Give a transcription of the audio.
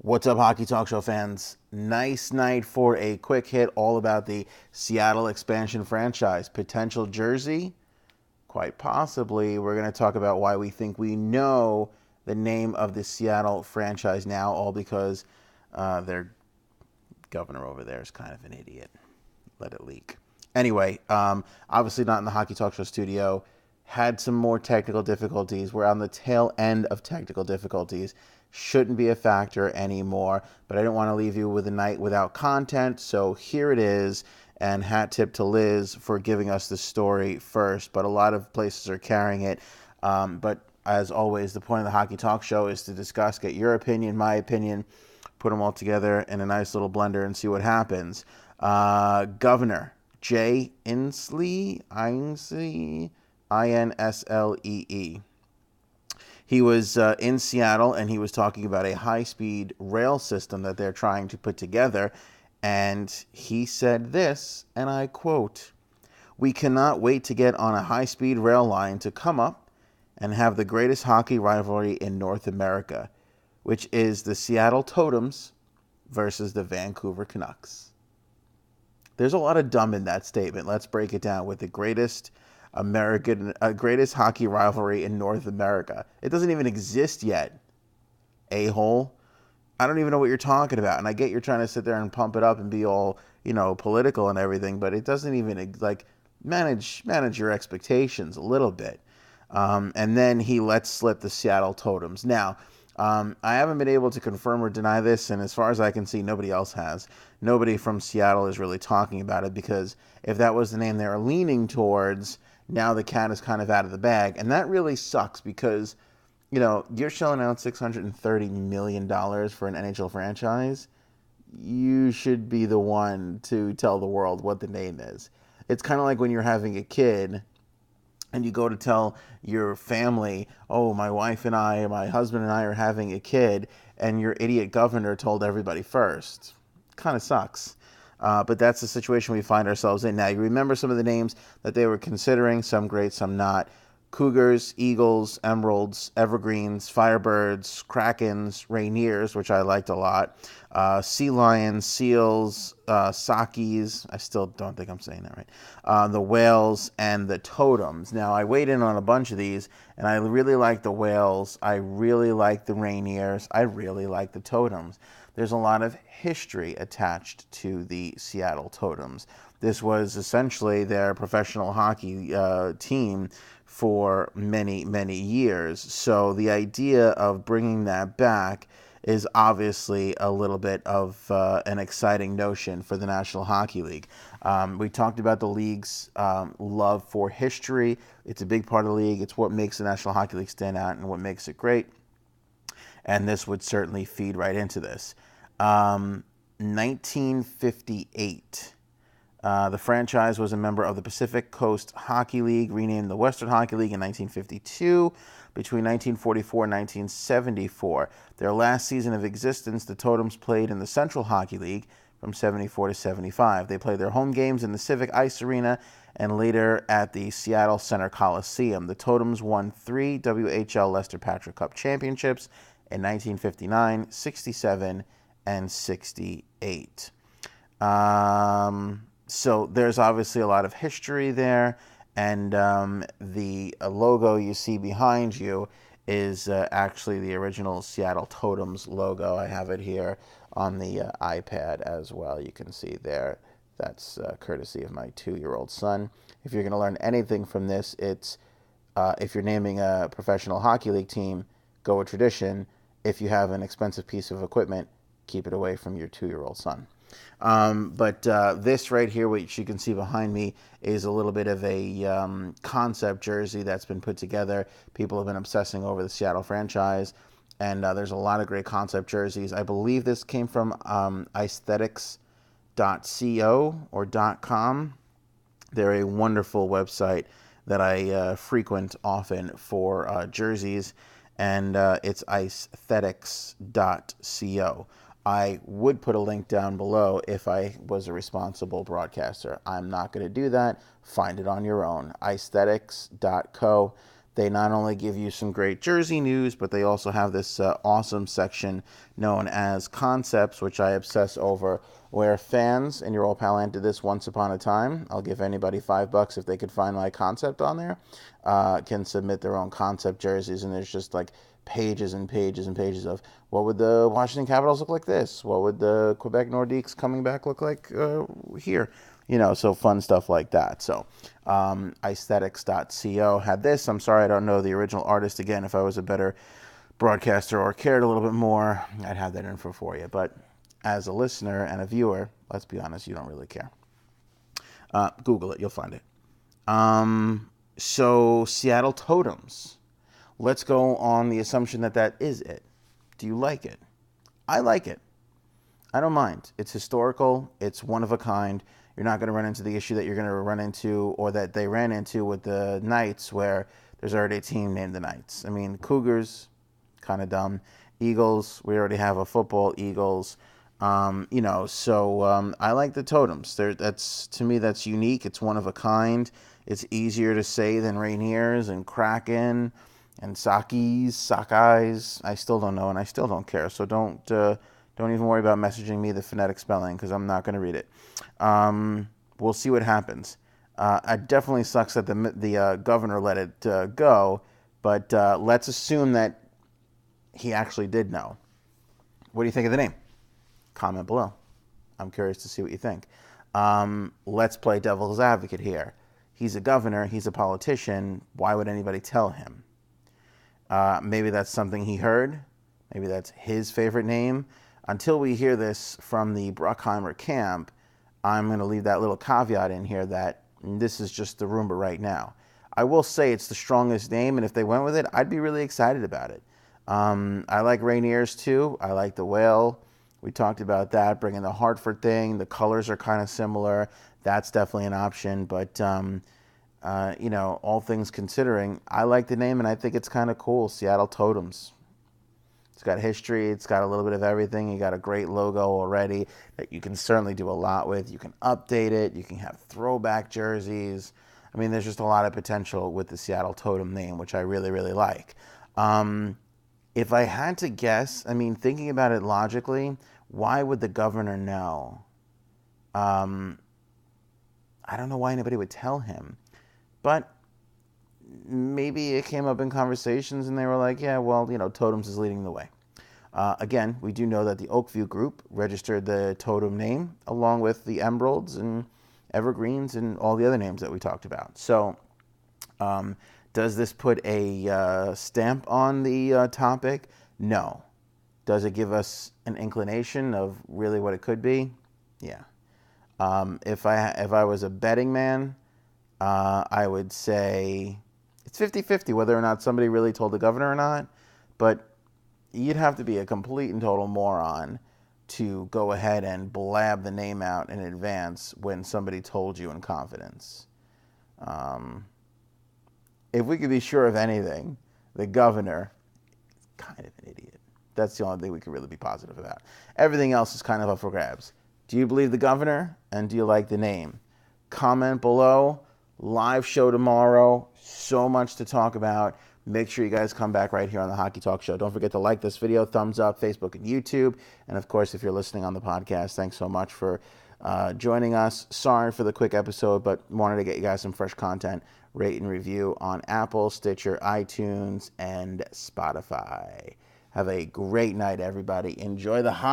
What's up, Hockey Talk Show fans? Nice night for a quick hit all about the Seattle expansion franchise. Potential jersey? Quite possibly. We're going to talk about why we think we know the name of the Seattle franchise now, all because their governor over there is kind of an idiot. Let it leak. Anyway, obviously not in the Hockey Talk Show studio. Had some more technical difficulties. We're on the tail end of technical difficulties. Shouldn't be a factor anymore, but I didn't want to leave you with a night without content, so here it is. And hat tip to Liz for giving us the story first, but a lot of places are carrying it. But as always, the point of the Hockey Talk Show is to discuss, get your opinion, my opinion, put them all together in a nice little blender and see what happens. Governor Jay Inslee, Inslee. He was in Seattle, and he was talking about a high-speed rail system that they're trying to put together. And he said this, and I quote, "We cannot wait to get on a high-speed rail line to come up and have the greatest hockey rivalry in North America, which is the Seattle Totems versus the Vancouver Canucks." There's a lot of dumb in that statement. Let's break it down with the greatest hockey rivalry in North America. It doesn't even exist yet, a-hole. I don't even know what you're talking about. And I get you're trying to sit there and pump it up and be all, political and everything, but it doesn't even, manage your expectations a little bit. And then he lets slip the Seattle Totems. Now, I haven't been able to confirm or deny this, and as far as I can see, nobody else has. Nobody from Seattle is really talking about it, because if that was the name they were leaning towards, now the cat is kind of out of the bag. And that really sucks because, you're shelling out $630 million for an NHL franchise. You should be the one to tell the world what the name is. It's kind of like when you're having a kid and you go to tell your family, "Oh, my wife and I, my husband and I are having a kid," and your idiot governor told everybody first. Kind of sucks. But that's the situation we find ourselves in now. You remember some of the names that they were considering, some great, some not. Cougars, Eagles, Emeralds, Evergreens, Firebirds, Krakens, Rainiers, which I liked a lot, Sea Lions, Seals, Sakis, I still don't think I'm saying that right, the Whales, and the Totems. Now, I weighed in on a bunch of these, and I really like the Whales, I really like the Rainiers, I really like the Totems. There's a lot of history attached to the Seattle Totems. This was essentially their professional hockey team for many, many years. So the idea of bringing that back is obviously a little bit of an exciting notion for the National Hockey League. We talked about the league's love for history. It's a big part of the league. It's what makes the National Hockey League stand out and what makes it great. And this would certainly feed right into this. 1958. The franchise was a member of the Pacific Coast Hockey League, renamed the Western Hockey League in 1952. Between 1944 and 1974, their last season of existence, the Totems played in the Central Hockey League from 74 to 75. They played their home games in the Civic Ice Arena and later at the Seattle Center Coliseum. The Totems won 3 WHL Lester Patrick Cup championships in 1959, 67, and 68. So there's obviously a lot of history there, and the logo you see behind you is actually the original Seattle Totems logo. I have it here on the iPad as well. You can see there. That's courtesy of my 2-year-old son. If you're going to learn anything from this, it's if you're naming a professional hockey league team, go with tradition. If you have an expensive piece of equipment, keep it away from your 2-year-old son. But this right here, which you can see behind me, is a little bit of a concept jersey that's been put together. People have been obsessing over the Seattle franchise, and there's a lot of great concept jerseys. I believe this came from aesthetics.co or .com. They're a wonderful website that I frequent often for jerseys, and it's aesthetics.co. I would put a link down below if I was a responsible broadcaster. I'm not going to do that. Find it on your own. Aesthetics.co. They not only give you some great jersey news, but they also have this awesome section known as Concepts, which I obsess over, where fans, and your old pal Ant did this once upon a time, I'll give anybody $5 if they could find my concept on there, can submit their own concept jerseys, and there's just like pages and pages and pages of what would the Washington Capitals look like this? What would the Quebec Nordiques coming back look like here? So fun stuff like that. So aesthetics.co had this. I'm sorry I don't know the original artist. Again, if I was a better broadcaster or cared a little bit more, I'd have that info for you. But as a listener and a viewer, let's be honest, you don't really care. Google it. You'll find it. So Seattle Totems. Let's go on the assumption that that is it. Do you like it? I like it. I don't mind. It's historical. It's one of a kind. You're not going to run into the issue that you're going to run into or that they ran into with the Knights, where there's already a team named the Knights. I mean, Cougars, kind of dumb. Eagles, we already have a football Eagles. I like the Totems. To me, that's unique. It's one of a kind. It's easier to say than Rainiers and Kraken and Sakis. I still don't know, and I still don't care. So don't even worry about messaging me the phonetic spelling, because I'm not going to read it. We'll see what happens. It definitely sucks that the governor let it go, but let's assume that he actually did know. What do you think of the name? Comment below. I'm curious to see what you think. Let's play devil's advocate here. He's a governor. He's a politician. Why would anybody tell him? Maybe that's something he heard. Maybe that's his favorite name. Until we hear this from the Bruckheimer camp, I'm going to leave that little caveat in here that this is just the rumor right now. I will say it's the strongest name, and if they went with it, I'd be really excited about it. I like Rainiers too. I like the Whale. We talked about that, bringing the Hartford thing. The colors are kind of similar. That's definitely an option. But, all things considering, I like the name, and I think it's kind of cool. Seattle Totems. It's got history. It's got a little bit of everything. You got a great logo already that you can certainly do a lot with. You can update it. You can have throwback jerseys. I mean, there's just a lot of potential with the Seattle Totem name, which I really, really like. If I had to guess, I mean, thinking about it logically, why would the governor know? I don't know why anybody would tell him. But maybe it came up in conversations and they were like, yeah, well, Totems is leading the way. Again, we do know that the Oakview Group registered the Totem name along with the Emeralds and Evergreens and all the other names that we talked about. So does this put a stamp on the topic? No. Does it give us an inclination of really what it could be? Yeah. If I was a betting man, I would say it's 50-50 whether or not somebody really told the governor or not, but you'd have to be a complete and total moron to go ahead and blab the name out in advance when somebody told you in confidence. If we could be sure of anything, the governor is kind of an idiot. That's the only thing we could really be positive about. Everything else is kind of up for grabs. Do you believe the governor, and do you like the name? Comment below. Live show tomorrow. So much to talk about. Make sure you guys come back right here on the Hockey Talk Show. Don't forget to like this video, thumbs up, Facebook and YouTube. And of course, if you're listening on the podcast, thanks so much for joining us. Sorry for the quick episode, but wanted to get you guys some fresh content. Rate and review on Apple, Stitcher, iTunes, and Spotify. Have a great night, everybody. Enjoy the hockey.